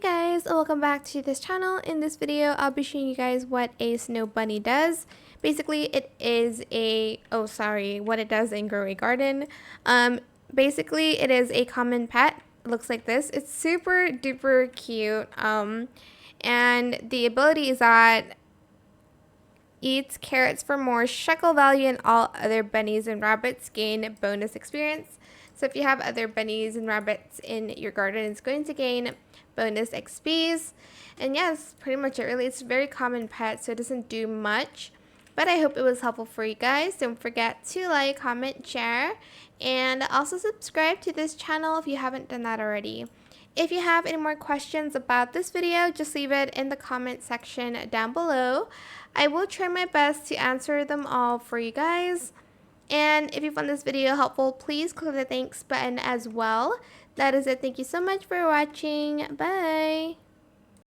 Guys, welcome back to this channel. In this video, I'll be showing you guys what a snow bunny does. Basically, it is what it does in Grow a Garden. Basically, it is a common pet. It looks like this. It's super duper cute. And the ability is that eats carrots for more shekel value, and all other bunnies and rabbits gain bonus experience. So if you have other bunnies and rabbits in your garden, it's going to gain bonus XPs. And yes, pretty much it really. It's a very common pet, so it doesn't do much. But I hope it was helpful for you guys. Don't forget to like, comment, share, and also subscribe to this channel if you haven't done that already. If you have any more questions about this video, just leave it in the comment section down below. I will try my best to answer them all for you guys. And if you found this video helpful, please click the thanks button as well. That is it. Thank you so much for watching. Bye.